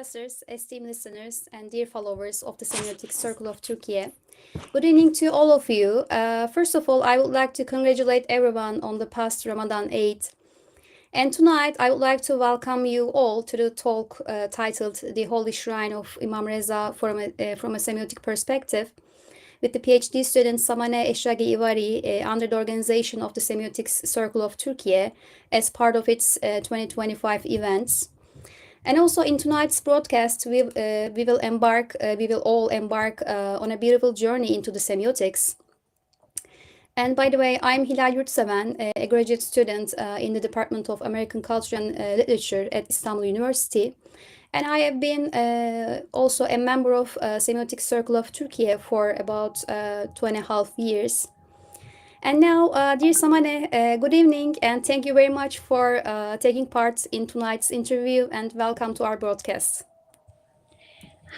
professors, esteemed listeners, and dear followers of the Semiotic Circle of Turkey. Good evening to all of you. First of all, I would like to congratulate everyone on the past Ramadan Eid. And tonight, I would like to welcome you all to the talk titled The Holy Shrine of Imam Reza from a Semiotic Perspective, with the PhD student Samane Eshragi Ivari under the organization of the Semiotics Circle of Turkey as part of its 2025 events. And also in tonight's broadcast, we will all embark on a beautiful journey into the semiotics. And by the way, I'm Hilal Yurtseven, a graduate student in the Department of American Culture and Literature at Istanbul University. And I have been also a member of Semiotic Circle of Turkey for about 2.5 years. And now, dear Samane, good evening, and thank you very much for taking part in tonight's interview, and welcome to our broadcast.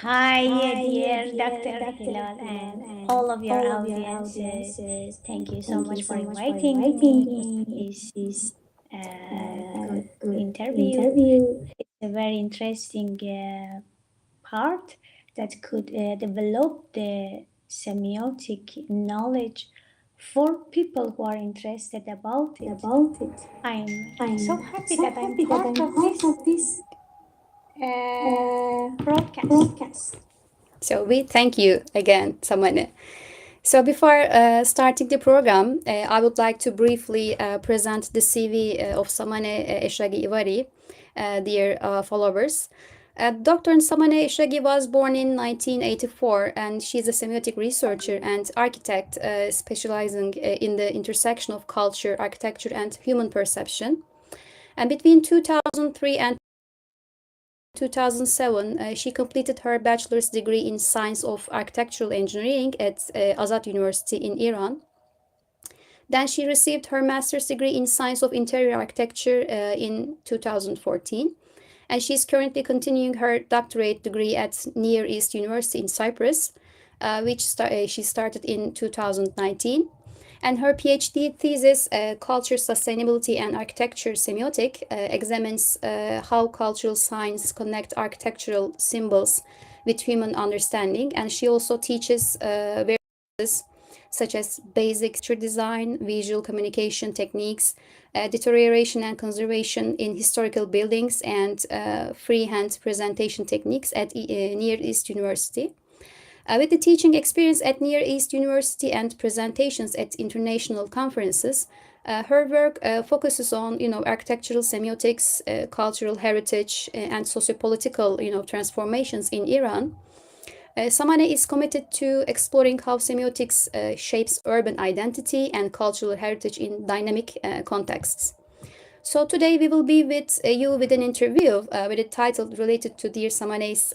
Hi, dear Dr. Hilal and all of your audiences. Thank you so much for inviting me. This is a good interview. It's a very interesting part that could develop the semiotic knowledge for people who are interested about it. I'm so happy that I'm part of this broadcast. So we thank you again, Samane. So before starting the program, I would like to briefly present the CV of Samane Eshragi Ivari, dear followers. Dr. Samane Eshragi was born in 1984, and she's a semiotic researcher and architect specializing in the intersection of culture, architecture, and human perception. And between 2003 and 2007, she completed her bachelor's degree in Science of Architectural Engineering at Azad University in Iran. Then she received her master's degree in Science of Interior Architecture in 2014. And she's currently continuing her doctorate degree at Near East University in Cyprus, which she started in 2019. And her PhD thesis, Culture, Sustainability, and Architecture Semiotic, examines how cultural science connect architectural symbols with human understanding. And she also teaches various such as basic picture design, visual communication techniques, deterioration and conservation in historical buildings, and freehand presentation techniques at Near East University. With the teaching experience at Near East University and presentations at international conferences, her work focuses on, architectural semiotics, cultural heritage, and sociopolitical, transformations in Iran. Samane is committed to exploring how semiotics shapes urban identity and cultural heritage in dynamic contexts. So today we will be with you with an interview with a title related to dear Samane's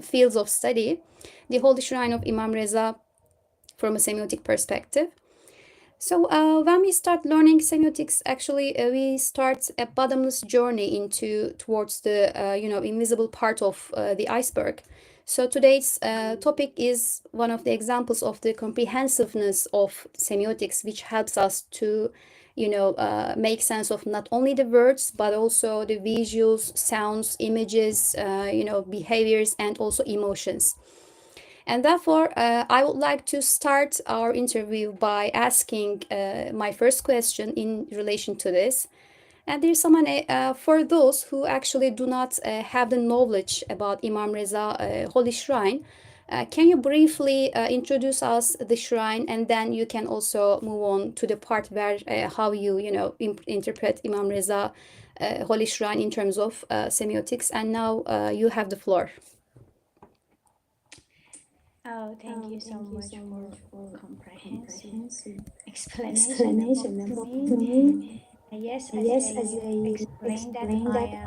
fields of study, The Holy Shrine of Imam Reza from a Semiotic Perspective. So when we start learning semiotics, actually we start a bottomless journey towards the invisible part of the iceberg. So today's topic is one of the examples of the comprehensiveness of semiotics, which helps us to make sense of not only the words, but also the visuals, sounds, images, behaviors, and also emotions. And therefore, I would like to start our interview by asking my first question in relation to this. And there's someone, for those who actually do not have the knowledge about Imam Reza Holy Shrine, can you briefly introduce us the shrine, and then you can also move on to the part where how you interpret Imam Reza Holy Shrine in terms of semiotics. And now you have the floor. Oh, thank you so much for comprehensive explanation about me. Yes, as you explained that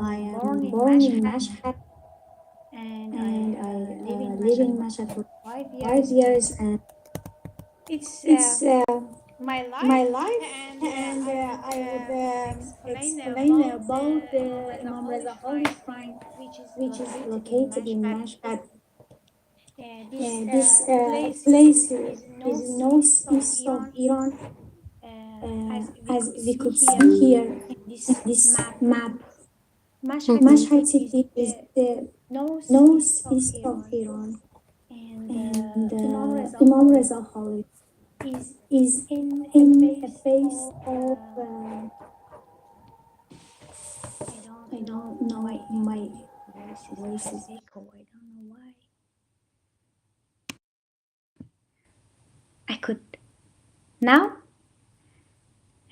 I am born in Mashhad, and I live in Mashhad for 5 years, and it's my life, and I would explain about Imam Reza Holy Shrine, which is located in Mashhad. This place is northeast of Iran, as we could see here in this map. Mashhad city is the northeast of Iran. And Imam Reza is in a base of I don't know, my voice is echo. I don't know why. I could now.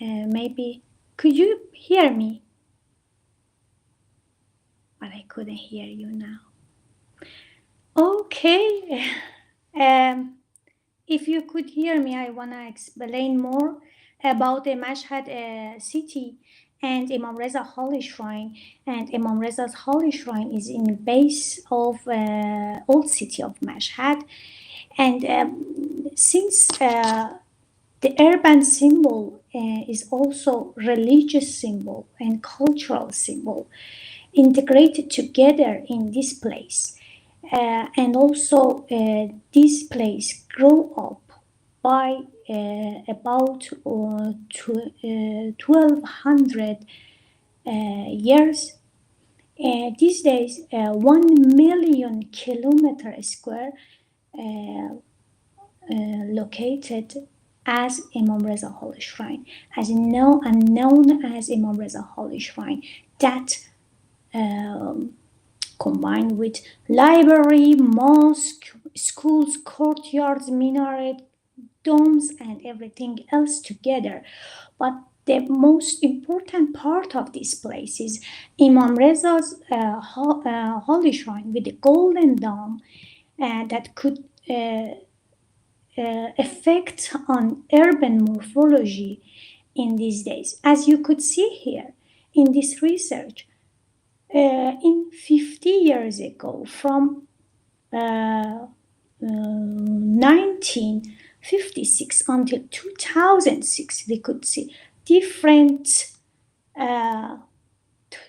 Maybe could you hear me? But I couldn't hear you now. Okay. If you could hear me, I want to explain more about the Mashhad city and Imam Reza Holy Shrine. And Imam Reza's Holy Shrine is in the base of old city of Mashhad. And since the urban symbol is also religious symbol and cultural symbol integrated together in this place. And also this place grew up by about 1200 years. These days, 1 million kilometer square located as Imam Reza Holy Shrine, as known as Imam Reza Holy Shrine, that combined with library, mosque, schools, courtyards, minaret, domes, and everything else together. But the most important part of this place is Imam Reza's Holy Shrine with the golden dome that could affect on urban morphology in these days. As you could see here in this research, in 50 years ago, from 1956 until 2006, we could see different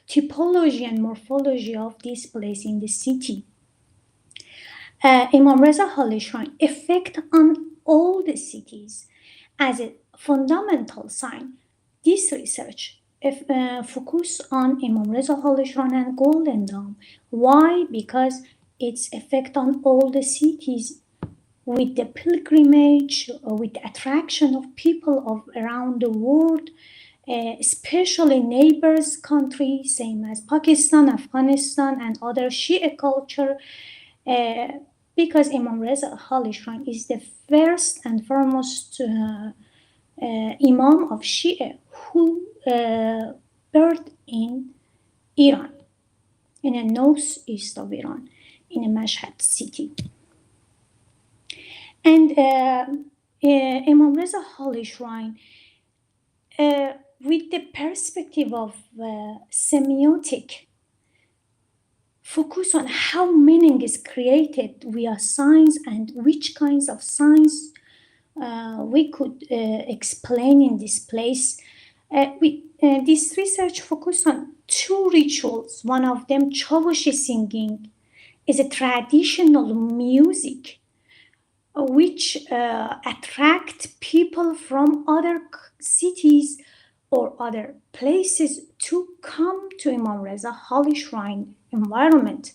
typology and morphology of this place in the city. Imam Reza Holy Shrine effect on all the cities as a fundamental sign. This research focus on Imam Reza Holy Shrine and Golden Dome. Why? Because its effect on all the cities with the pilgrimage, with the attraction of people of around the world, especially neighbors countries, same as Pakistan, Afghanistan, and other Shia culture, because Imam Reza Holy Shrine is the first and foremost Imam of Shia who birthed in Iran, in the northeast of Iran, in a Mashhad city. And Imam Reza Holy Shrine, with the perspective of semiotic, focus on how meaning is created via signs and which kinds of signs we could explain in this place. This research focused on two rituals. One of them, Çavuşi singing, is a traditional music which attract people from other cities or other places to come to Imam Reza Holy Shrine environment.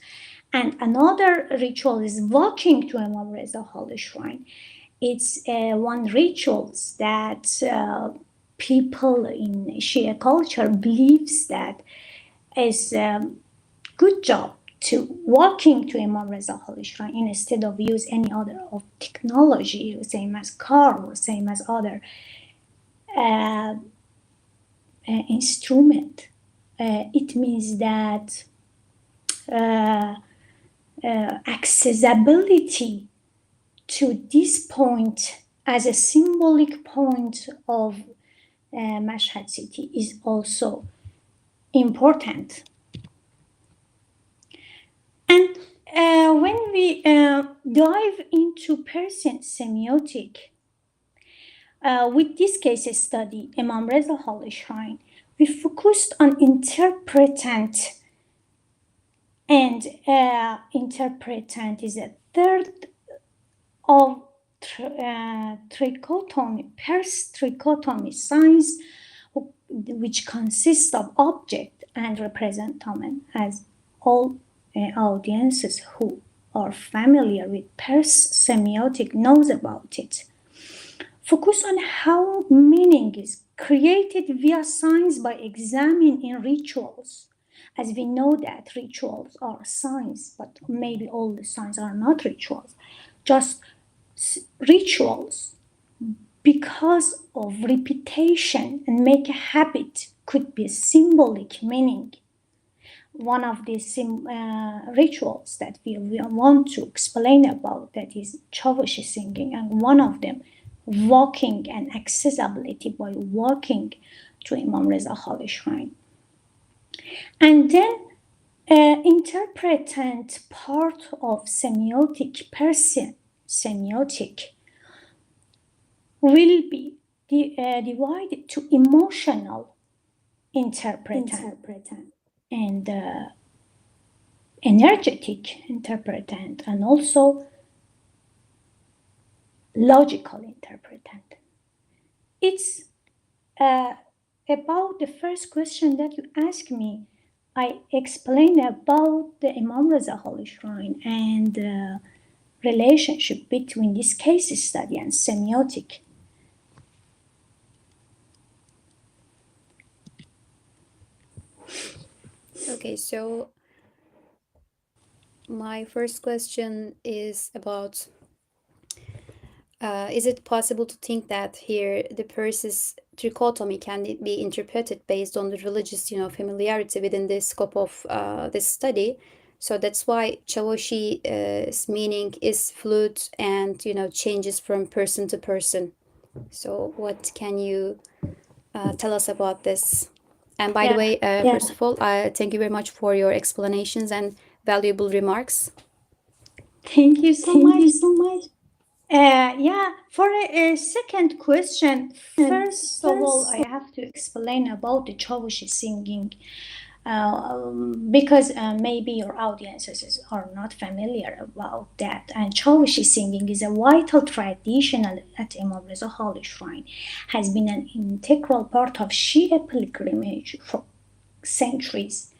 And another ritual is walking to Imam Reza Holy Shrine. It's one rituals that people in Shia culture believes that is a good job to walking to Imam Reza Holy Shrine instead of use any other of technology, same as car or same as other instrument. It means that accessibility to this point as a symbolic point of Mashhad city is also important. And when we dive into Persian semiotic, with this case study, Imam Reza Holy Shrine, we focused on interpretant, and interpretant is a third of trichotomy, Perse trichotomy signs, which consist of object and represent as all audiences who are familiar with semiotic knows about it. Focus on how meaning is created via signs by examining rituals. As we know that rituals are signs, but maybe all the signs are not rituals, just rituals because of repetition and make a habit could be symbolic meaning. One of these rituals that we want to explain about that is Çavuşi singing, and one of them walking and accessibility by walking to Imam Rıza Hali Shrine. And then interpretant part of semiotic person, semiotic, will be divided to emotional interpretant and energetic interpretant, and also logical interpretant. It's about the first question that you asked me. I explained about the Imam Rıza Hali Shrine and the relationship between this case study and semiotic. Okay, so my first question is about is it possible to think that here the Persis trichotomy can be interpreted based on the religious, familiarity within the scope of this study? So that's why Çavuşi's meaning is fluid and, changes from person to person. So what can you tell us about this? And by the way, first of all, thank you very much for your explanations and valuable remarks. Thank you so much. For a second question, first of all, I have to explain about the Çavuşi singing because maybe your audiences are not familiar about that. And Çavuşi singing is a vital tradition at Imam Rıza Hali Shrine, has been an integral part of Shia pilgrimage for centuries.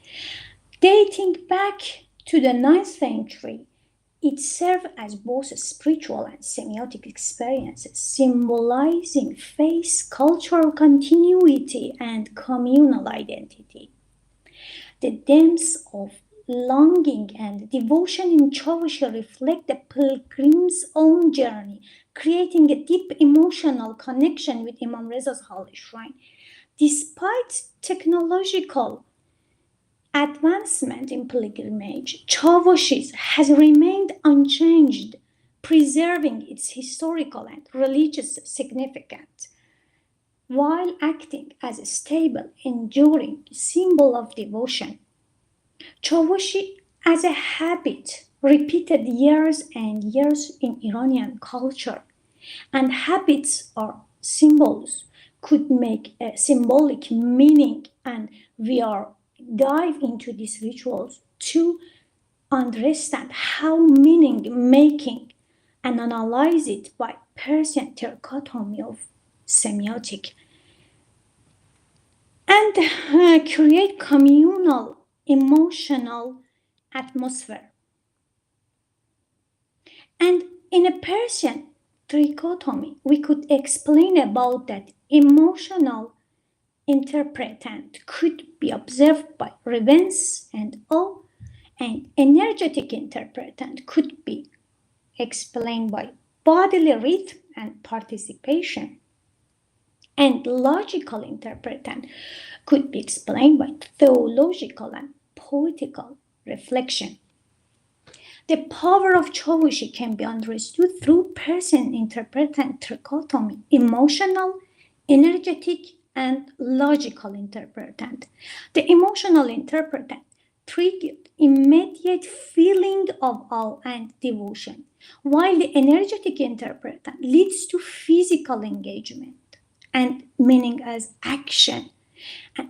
Dating back to the 9th century, it served as both a spiritual and semiotic experiences, symbolizing faith, cultural continuity, and communal identity. The depths of longing and devotion in Çavuşi reflect the pilgrim's own journey, creating a deep emotional connection with Imam Rıza's Hali Shrine. Despite technological advancement in pilgrimage, Çavuşi has remained unchanged, preserving its historical and religious significance, while acting as a stable, enduring symbol of devotion. Çavuşi, as a habit, repeated years and years in Iranian culture, and habits or symbols could make a symbolic meaning, and we are dive into these rituals to understand how meaning making and analyze it by Persian trichotomy of semiotic, and create communal emotional atmosphere. And in a Persian trichotomy, we could explain about that emotional interpretant could be observed by reverence and awe, and energetic interpretant could be explained by bodily rhythm and participation, and logical interpretant could be explained by theological and poetical reflection. The power of Çavuşi can be understood through Persian interpretant trichotomy: emotional, energetic, and logical interpretant. The emotional interpretant triggered immediate feeling of awe and devotion, while the energetic interpretant leads to physical engagement and meaning as action,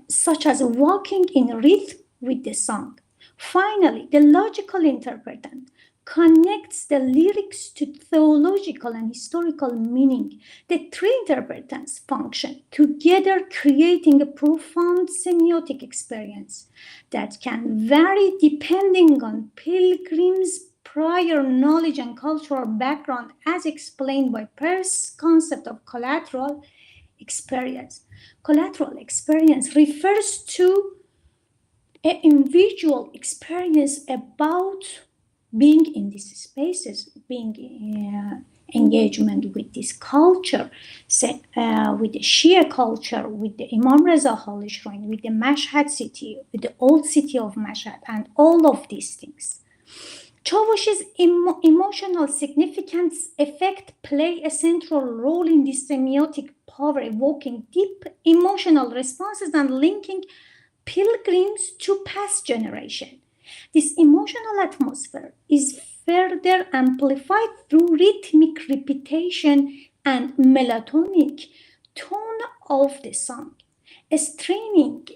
such as walking in rhythm with the song. Finally, the logical interpretant connects the lyrics to theological and historical meaning. The three interpretants function together, creating a profound semiotic experience that can vary depending on pilgrims' prior knowledge and cultural background, as explained by Peirce's concept of collateral experience. Collateral experience refers to an individual experience about being in these spaces, being in engagement with this culture, with the Shia culture, with the Imam Rıza Holy Shrine, with the Mashhad city, with the old city of Mashhad, and all of these things. Çavuş's emotional significance effect play a central role in this semiotic power, evoking deep emotional responses and linking pilgrims to past generation. This emotional atmosphere is further amplified through rhythmic repetition and melodic tone of the song, straining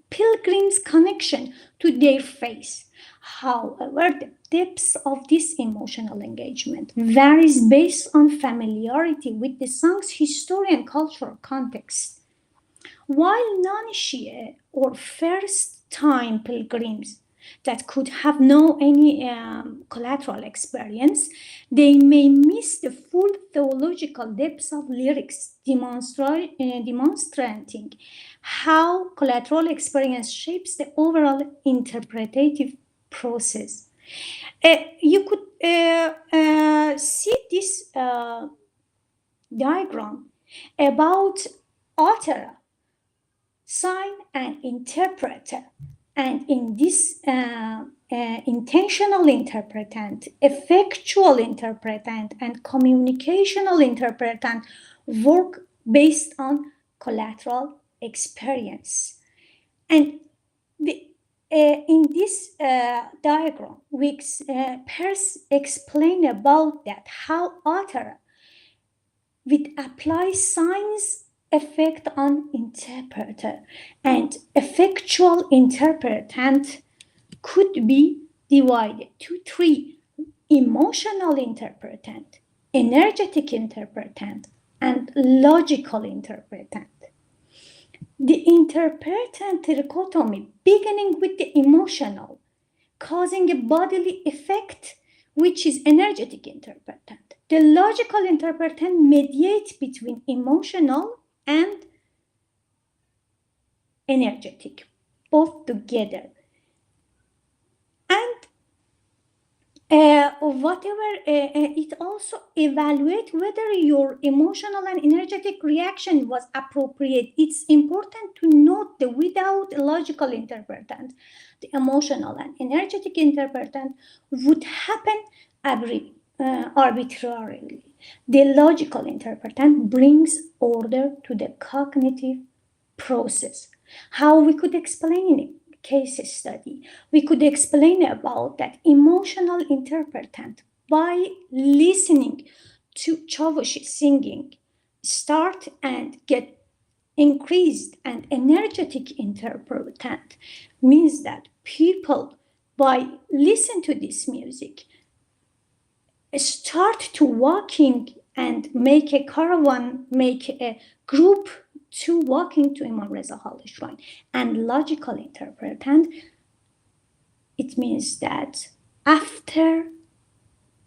pilgrims' connection to their faith. However, the depth of this emotional engagement varies based on familiarity with the song's history and cultural context. While non-Shia or first-time pilgrims that could have no any collateral experience, they may miss the full theological depths of lyrics, demonstrating how collateral experience shapes the overall interpretative process. You could see this diagram about author, sign, and interpreter. And in this intentional interpretant, effectual interpretant, and communicational interpretant work based on collateral experience. And in this diagram, Peirce explained about that, how author would apply signs effect on interpreter, and effectual interpretant could be divided to three: emotional interpretant, energetic interpretant, and logical interpretant. The interpretant dichotomy, beginning with the emotional, causing a bodily effect, which is energetic interpretant. The logical interpretant mediates between emotional and energetic, both together. And it also evaluates whether your emotional and energetic reaction was appropriate. It's important to note that without a logical interpretant, the emotional and energetic interpretant would happen arbitrarily. The logical interpretant brings order to the cognitive process. How we could explain it? Case study. We could explain about that emotional interpretant by listening to Çavuş singing, start and get increased, and energetic interpretant means that people by listen to this music start to walking and make a caravan, make a group to walking to Imam Rıza Holy Shrine. And logical interpretant, it means that after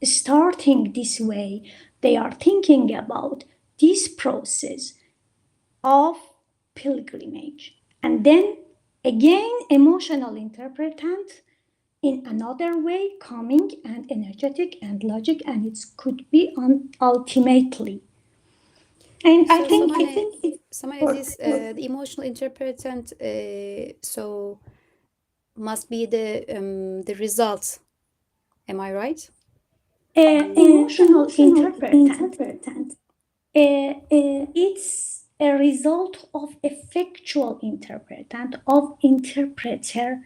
starting this way, they are thinking about this process of pilgrimage. And then again, emotional interpretant in another way, coming and energetic and logic, and it could be ultimately. And So I think the emotional interpretant so must be the result. Am I right? Emotional interpretant. It's a result of effectual interpretant, of interpreter,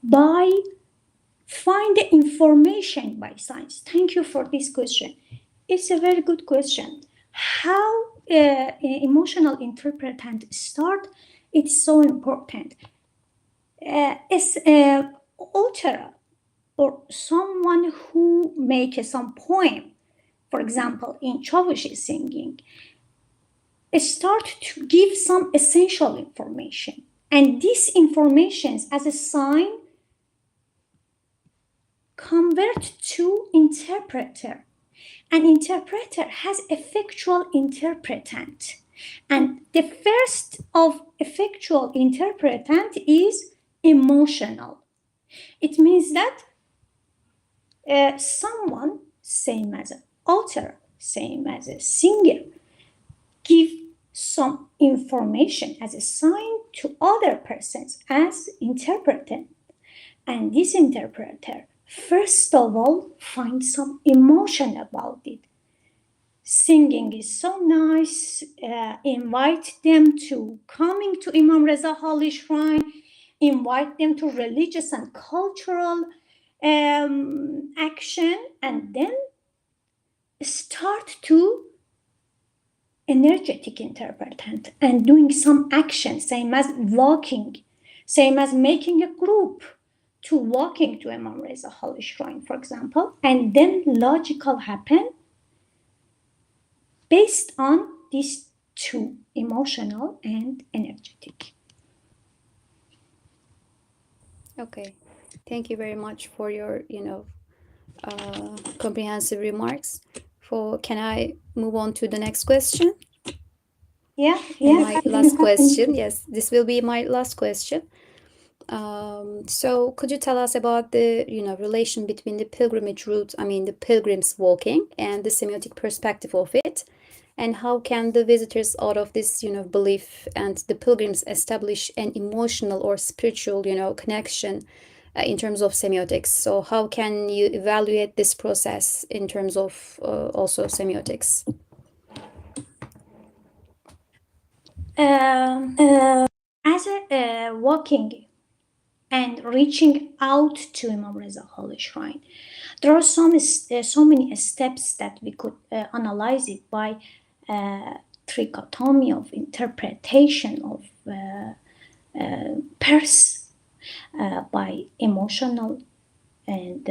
by find the information by signs. Thank you for this question. It's a very good question. How emotional interpretant start? It's so important. Author or someone who makes some poem, for example, in Çavuşi singing, start to give some essential information. And these informations as a sign convert to interpreter. An interpreter has effectual interpretant. And the first of effectual interpretant is emotional. It means that someone, same as an author, same as a singer, give some information as a sign to other persons as interpreter. And this interpreter, first of all, finds some emotion about it. Singing is so nice. Invite them to coming to Imam Rıza Holy Shrine. Invite them to religious and cultural action, and then start to energetic interpretant and doing some action, same as walking, same as making a group to walking to Imam Rıza Holy Shrine, for example, and then logical happen based on these two, emotional and energetic. Okay, thank you very much for your, comprehensive remarks. Can I move on to the next question? Yeah. My last question. Yes, this will be my last question. So could you tell us about the, relation between the pilgrimage route, the pilgrims walking, and the semiotic perspective of it? And how can the visitors out of this, belief and the pilgrims establish an emotional or spiritual, connection in terms of semiotics? So how can you evaluate this process in terms of also semiotics? As a walking and reaching out to Imam Rıza Holy Shrine, there are so many steps that we could analyze it by trichotomy of interpretation of by emotional and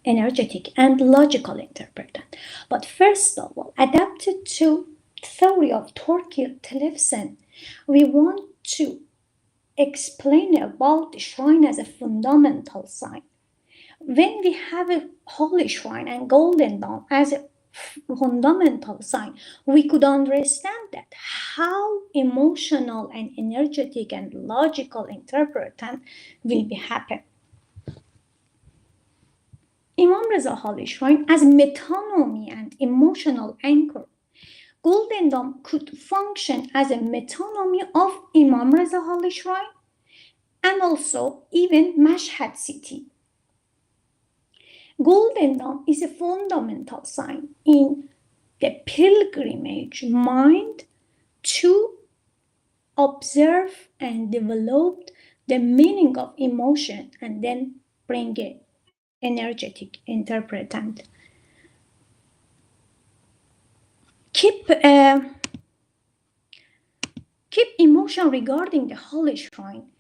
energetic and logical interpretant. But first of all, adapted to theory of Torquil Tillefsen, we want to explain about the shrine as a fundamental sign. When we have a holy shrine and golden dome as a fundamental sign, we could understand that how emotional and energetic and logical interpretant will be happen. Imam Rıza Holy Shrine as metonymy and emotional anchor. Golden Dome could function as a metonymy of Imam Rıza Holy Shrine and also even Mashhad city. Golden Dome is a fundamental sign in the pilgrimage mind to observe and develop the meaning of emotion and then bring an energetic interpretant. Keep emotion regarding the holy shrine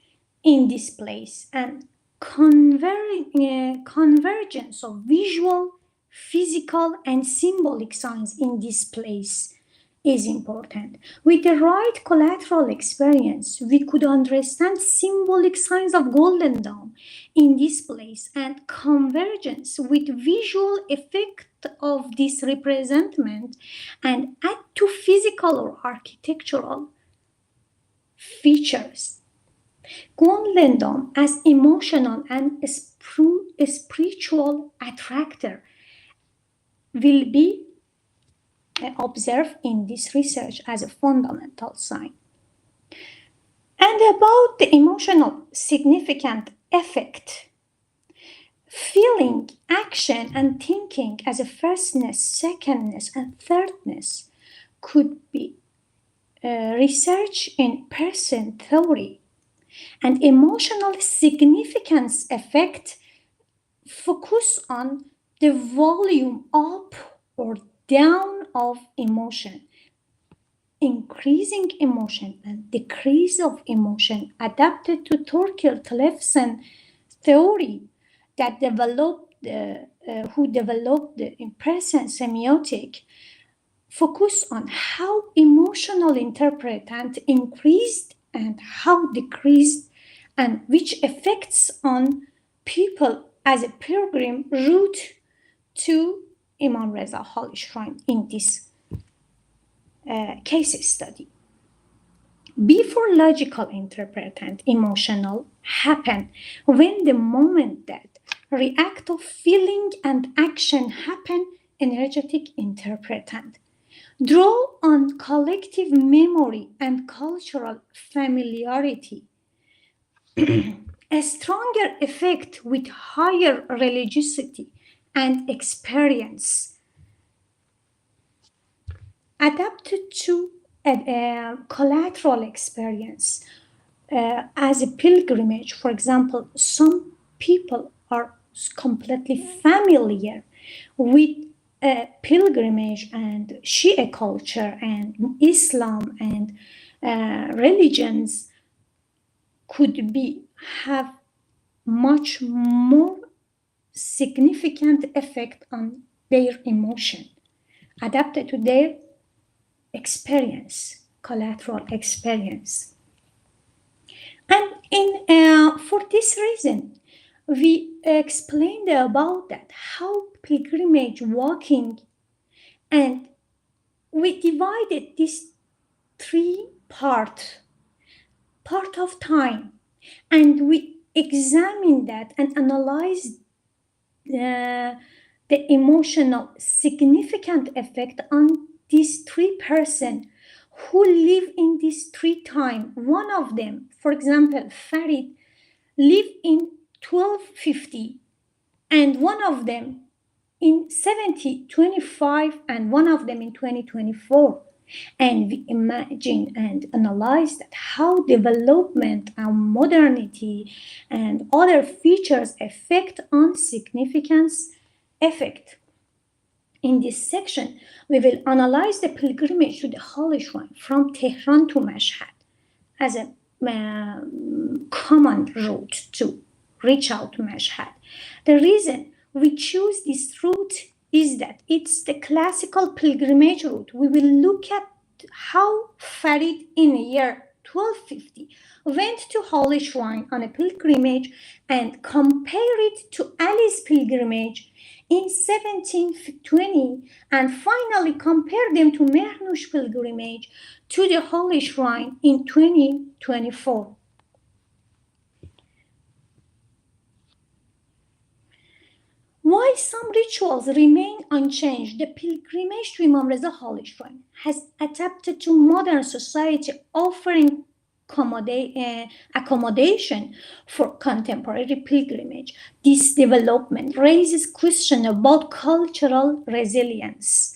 in this place, and convergence of visual, physical, and symbolic signs in this place is important. With the right collateral experience, we could understand symbolic signs of Golden Dome in this place, and convergence with visual effect of this representment and add to physical or architectural features. Golden Dome as emotional and spiritual attractor will be observed in this research as a fundamental sign. And about the emotional significant effect, feeling, action, and thinking as a firstness, secondness, and thirdness could be researched in person theory. And emotional significance effect focus on the volume up or down of emotion, increasing emotion and decrease of emotion adapted to Torquil Tillefsen theory that who developed the present semiotic focus on how emotional interpretant increased and how decreased, and which effects on people as a pilgrim route to Imam Reza Holy Shrine in this case study. Before logical interpretant, emotional happen when the moment that react of feeling and action happen, energetic interpretant draw on collective memory and cultural familiarity, a stronger effect with higher religiosity and experience, adapted to a collateral experience as a pilgrimage. For example, some people are completely familiar with pilgrimage and Shia culture and Islam and religions could have much more significant effect on their emotion, adapted to their experience, collateral experience. And for this reason, we explained about that, how pilgrimage walking, and we divided this three part of time, and we examined that and analyzed the emotional significant effect on these three persons who live in this three time. One of them, for example, Farid, lived in 1250, and one of them in 7025, and one of them in 2024. And we imagine and analyze that how development and modernity and other features affect on significance effect. In this section, we will analyze the pilgrimage to the Holy Shrine from Tehran to Mashhad as a common route to reach out to Mashhad. The reason we choose this route is that it's the classical pilgrimage route. We will look at how Farid in the year 1250 went to Holy Shrine on a pilgrimage and compare it to Ali's pilgrimage in 1720, and finally compare them to Mehnush pilgrimage to the Holy Shrine in 2024. While some rituals remain unchanged, the pilgrimage to Imam Reza Holy Shrine has adapted to modern society, offering accommodation for contemporary pilgrimage. This development raises questions about cultural resilience,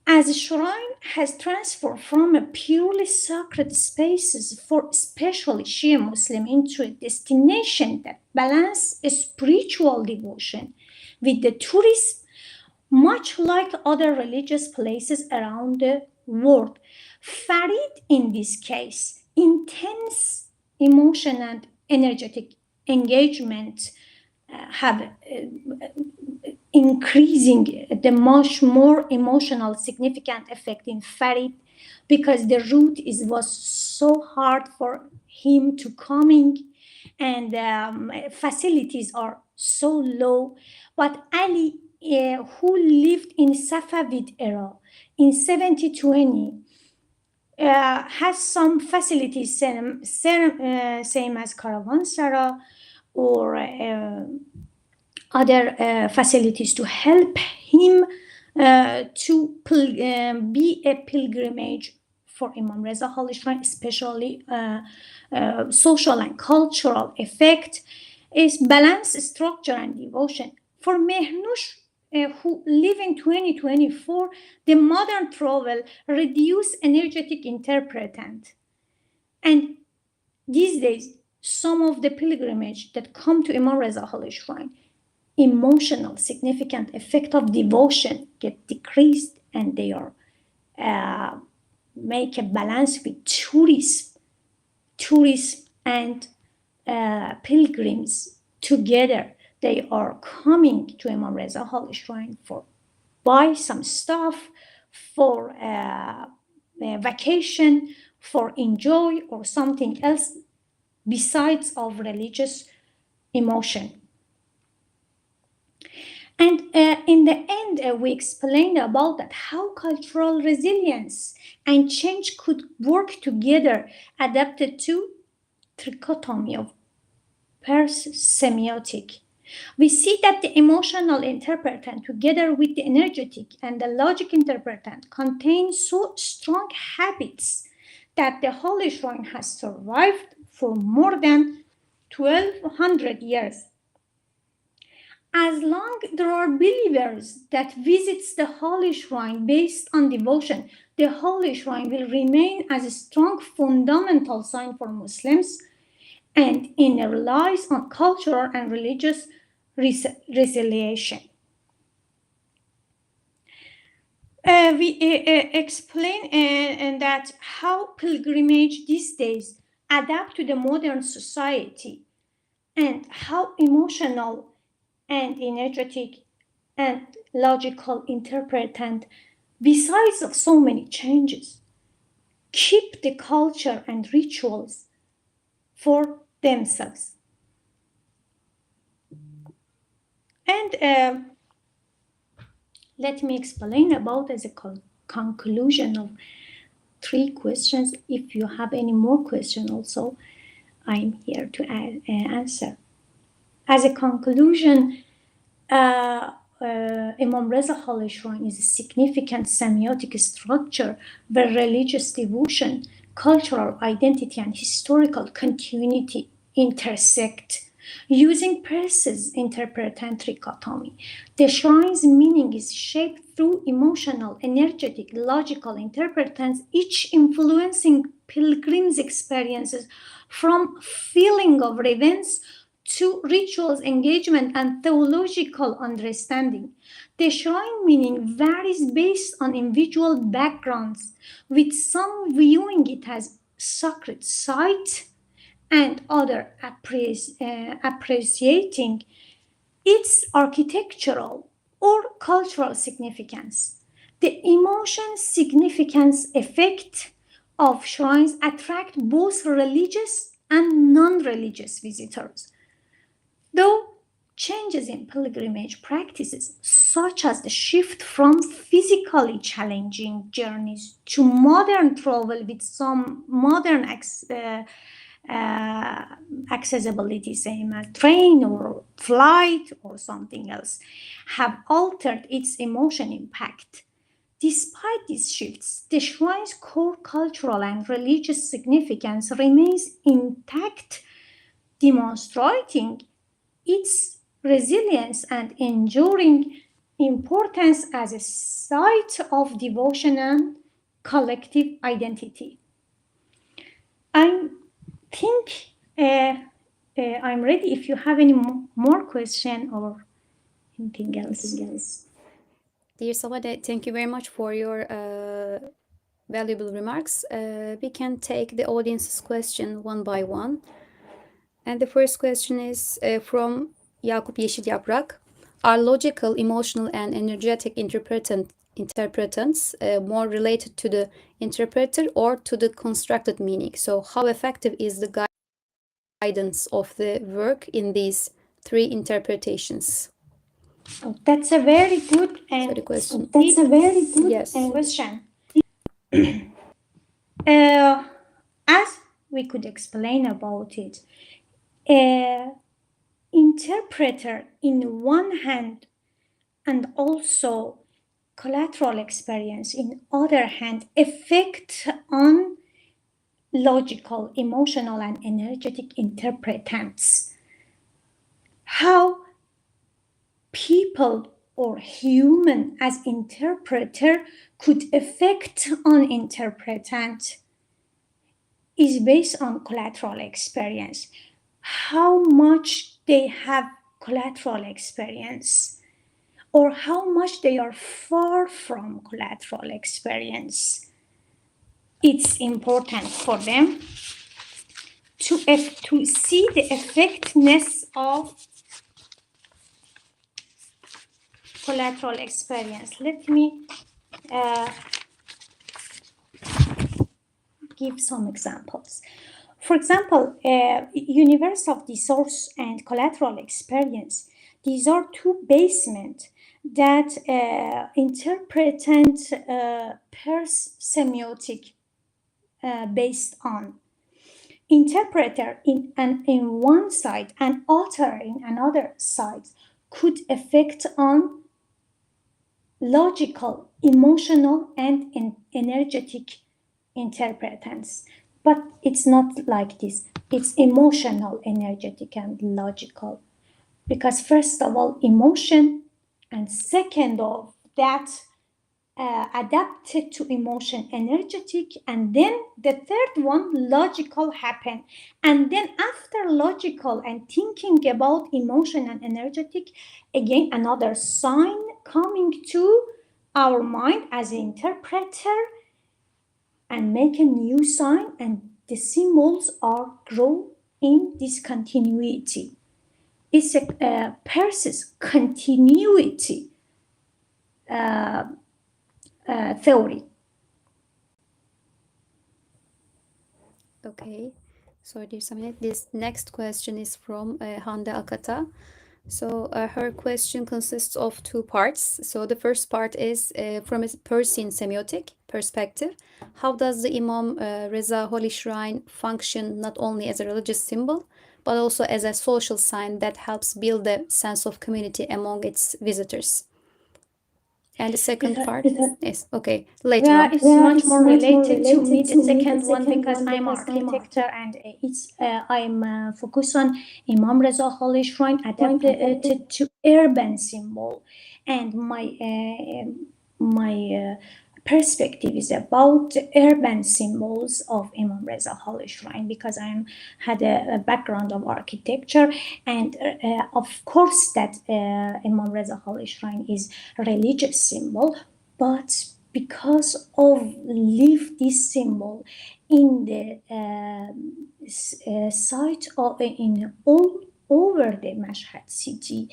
as a shrine has transformed from a purely sacred spaces for especially Shia Muslim into a destination that balances spiritual devotion with the tourism, much like other religious places around the world. Farid, in this case, intense emotion and energetic engagement have increasing the much more emotional significant effect in Farid, because the route was so hard for him to coming, and facilities are so low. But Ali, who lived in Safavid era in 7020, has some facilities same as Caravanserai or other facilities to help him to be a pilgrimage for Imam Reza Holy Shrine, especially social and cultural effect is balance, structure, and devotion. For Mehnush, who live in 2024, the modern travel reduce energetic interpretant. And these days, some of the pilgrimage that come to Imam Reza Holy Shrine, emotional significant effect of devotion get decreased, and they are make a balance with tourists and pilgrims together they are coming to Imam Reza Holy Shrine for buy some stuff, for a vacation, for enjoy, or something else besides of religious emotion. And in the end, we explained about that how cultural resilience and change could work together, adapted to trichotomy of semiotic. We see that the emotional interpretant, together with the energetic and the logic interpretant, contain so strong habits that the Holy Shrine has survived for more than 1200 years. As long as there are believers that visits the Holy Shrine based on devotion, the Holy Shrine will remain as a strong fundamental sign for Muslims, and it relies on cultural and religious resilience. We explain that how pilgrimage these days adapt to the modern society, and how emotional and energetic and logical interpretant, besides of so many changes, keep the culture and rituals for themselves. And let me explain about as a conclusion of 3 questions. If you have any more questions also, I'm here to answer. As a conclusion, Imam Reza Holy Shrine is a significant semiotic structure where religious devotion, cultural identity, and historical continuity intersect. Using Perse's interpretant trichotomy, the shrine's meaning is shaped through emotional, energetic, logical interpretants, each influencing pilgrims' experiences from feeling of reverence to rituals, engagement, and theological understanding. The shrine meaning varies based on individual backgrounds, with some viewing it as sacred site and other appreciating its architectural or cultural significance. The emotion, significance, effect of shrines attract both religious and non-religious visitors. Though changes in pilgrimage practices, such as the shift from physically challenging journeys to modern travel with some modern accessibility, same as train or flight or something else, have altered its emotion impact. Despite these shifts, the shrine's core cultural and religious significance remains intact, demonstrating its resilience and enduring importance as a site of devotion and collective identity. I think I'm ready if you have any more question or anything else. Dear Sabade, thank you very much for your valuable remarks. We can take the audience's question one by one. And the first question is from Yakup Yeşil Yaprak. Are logical, emotional, and energetic interpretants more related to the interpreter or to the constructed meaning? So how effective is the guidance of the work in these 3 interpretations? Oh, that's a very good question. Question. As we could explain about it, interpreter in one hand and also collateral experience in other hand effect on logical, emotional, and energetic interpretants. How people or human as interpreter could affect on interpretant is based on collateral experience. How much they have collateral experience or how much they are far from collateral experience. It's important for them to see the effectiveness of collateral experience. Let me give some examples. For example, universal resource and collateral experience. These are two basements that interpret Peirce semiotic based on interpreter in one side and author in another side could affect on logical, emotional, and energetic interpretance. But it's not like this. It's emotional, energetic, and logical. Because first of all, emotion, and second of that, adapted to emotion, energetic, and then the third one, logical, happen. And then after logical and thinking about emotion and energetic, again another sign coming to our mind as an interpreter and make a new sign, and the symbols are grow in this continuity. It's a Peirce's continuity theory. Okay, so dear Samine, this next question is from Hande Akata. So her question consists of two parts. So the first part is from a Persian semiotic perspective, how does the Imam Rıza Holy Shrine function not only as a religious symbol, but also as a social sign that helps build a sense of community among its visitors? And the second part is, okay, later on. It's much more related to me, the second one, because I'm architect and I'm focused on Imam Rıza Holy Shrine adapted to urban symbol, and my perspective is about the urban symbols of Imam Rıza Holy Shrine, because I had a background of architecture, and of course that Imam Rıza Holy Shrine is a religious symbol, but because of leave this symbol in the site of in all over the Mashhad city,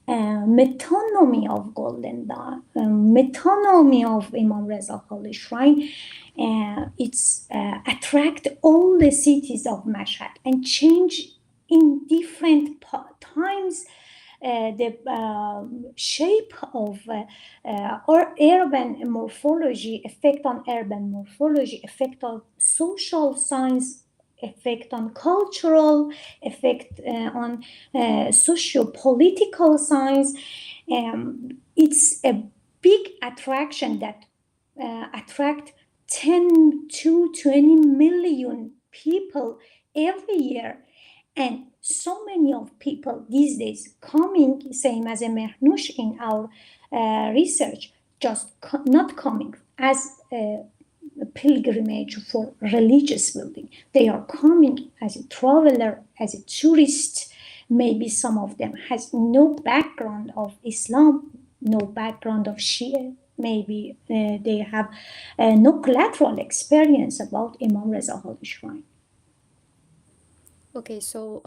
metonymy of Golden Dawn, metonymy of Imam Rıza Holy Shrine, it's attract all the cities of Mashhad and change in different times the shape of or urban morphology, effect on urban morphology, effect on social science, effect on cultural, effect on socio-political science. It's a big attraction that attract 10 to 20 million people every year. And so many of people these days coming, same as a Mehnush in our research, just not coming as a pilgrimage for religious building. They are coming as a traveler, as a tourist. Maybe some of them has no background of Islam, no background of Shia. Maybe they have no collateral experience about Imam Rıza Holy Shrine. Okay, so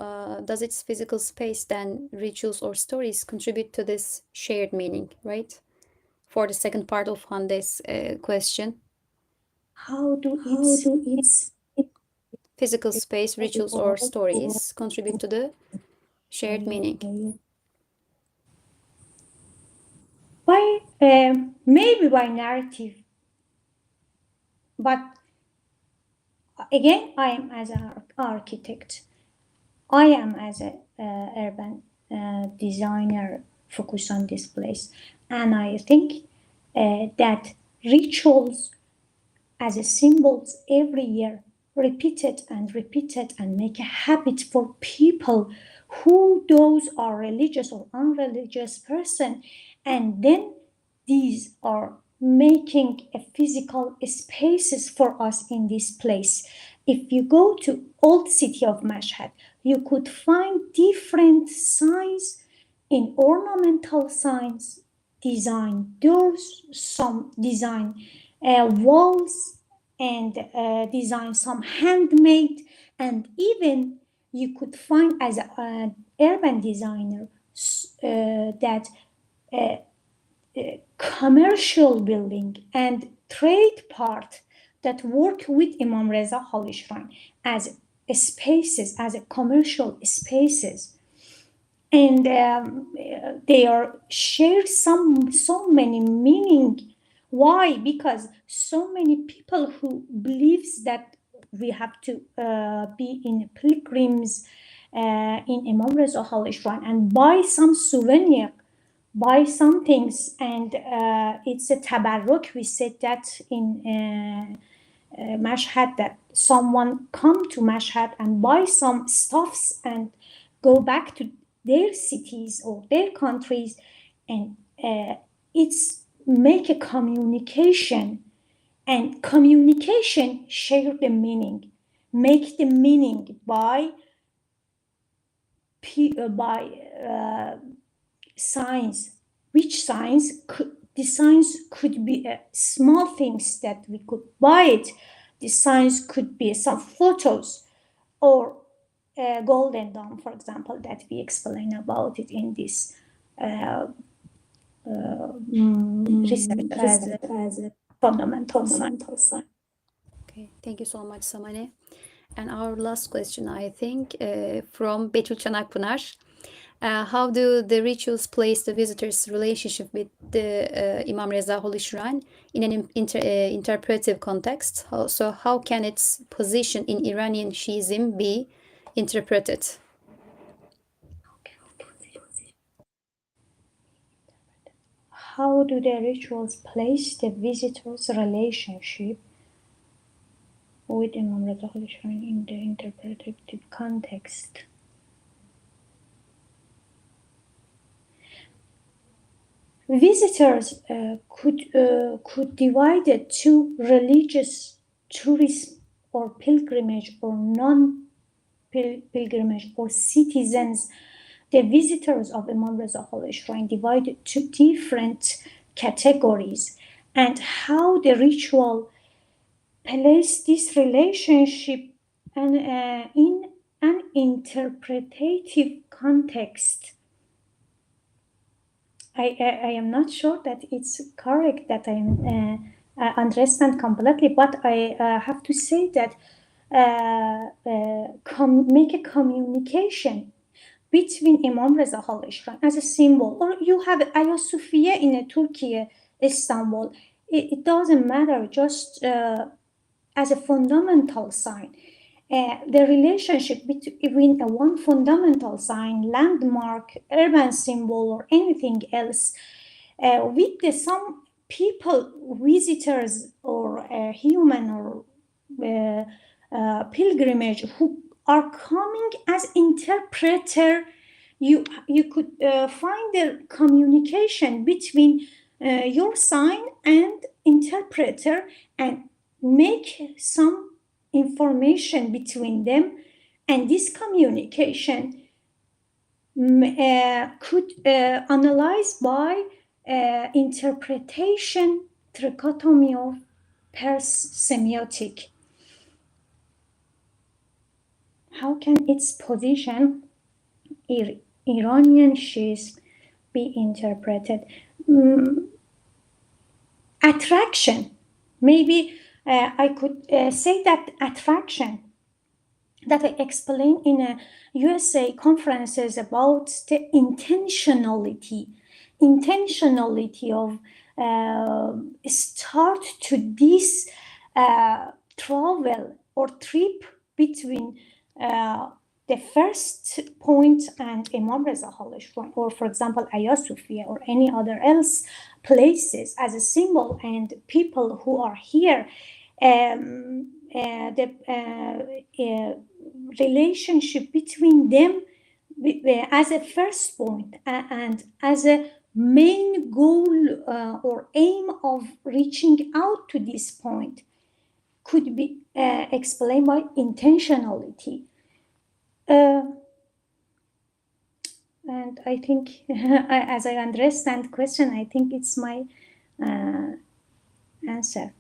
does its physical space, then rituals or stories, contribute to this shared meaning, right? For the second part of Hande's question. How do its physical space, rituals, or stories contribute to the shared meaning? By maybe by narrative, but again, I am as an architect. I am as a urban designer focused on this place, and I think that rituals as a symbols every year repeated and make a habit for people who those are religious or unreligious person, and then these are making a physical spaces for us in this place. If you go to old city of Mashhad, you could find different signs in ornamental signs, design doors, some design walls, and design some handmade, and even you could find as an urban designer that commercial building and trade part that work with Imam Reza Holy Shrine as spaces, as a commercial spaces. And they are share so many meaning. Why? Because so many people who believes that we have to be in pilgrims in Imam Reza Holy Shrine and buy some souvenir, buy some things, and it's a tabarruk. We said that in Mashhad, that someone come to Mashhad and buy some stuffs and go back to their cities or their countries, and it's make a communication, and communication share the meaning, make the meaning by signs. Which signs? The signs could be small things that we could buy it. The signs could be some photos or Golden Dawn, for example, that we explain about it in this research as a fundamental sign. Okay, thank you so much, Samane. And our last question, I think, from Betül Çanakpınar. How do the rituals place the visitor's relationship with the Imam Reza Holy Shrine in an interpretive context? So how can its position in Iranian Shiism be interpreted? How do the rituals place the visitor's relationship with Imam Reza Holy Shrine in the interpretive context? Visitors could divide it to religious, tourism, or pilgrimage, or non-pilgrimage, or citizens. The visitors of Imam Reza Holy Shrine divided to different categories, and how the ritual place this relationship and in an interpretative context. I am not sure that it's correct that I understand completely, but I have to say that make a communication between Imam Reza Holy Shrine as a symbol, or you have Ayasofya Sophia in Turkey, Istanbul. It doesn't matter, just as a fundamental sign. The relationship between one fundamental sign, landmark, urban symbol, or anything else, with some people, visitors, or human, or pilgrimage, who are coming as interpreter, you could find the communication between your sign and interpreter, and make some information between them, and this communication could analyze by interpretation trichotomy of Peirce semiotic. How can its position Iranian Shiism be interpreted? Attraction. Maybe I could say that attraction that I explained in USA conferences about the intentionality of start to this travel or trip between the first point and Imam Reza Holy Shrine, or for example Ayasofya Sophia, or any other else places as a symbol, and people who are here, the relationship between them as a first point and as a main goal or aim of reaching out to this point could be explained by intentionality. And I think, as I understand the question, I think it's my answer.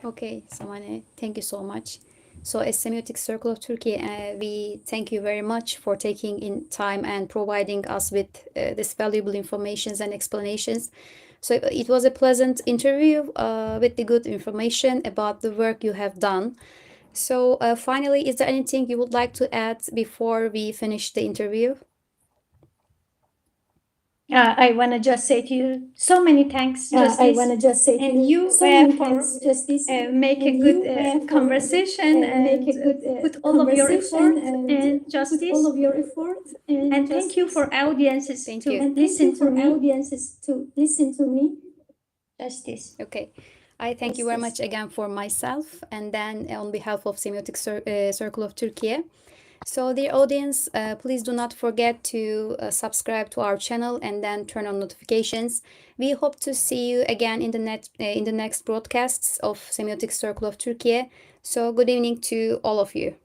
Okay, Samane, thank you so much. So as Semiotic Circle of Turkey, we thank you very much for taking in time and providing us with this valuable informations and explanations. So it was a pleasant interview with the good information about the work you have done. So finally, is there anything you would like to add before we finish the interview? I want to just say to you so many thanks, Justice. I want to just say to and you so many for thanks, Justice. make a And good you, conversation make and a good put all of your conversation effort and and put Justice. all of your effort And thank you for audiences Thank to you. and listen thank you to for me. audiences to listen to me. Justice. Okay. I thank you very much again for myself and then on behalf of Semiotic Circle of Turkey. So dear audience, please do not forget to subscribe to our channel and then turn on notifications. We hope to see you again in the next broadcasts of Semiotic Circle of Turkey. So good evening to all of you.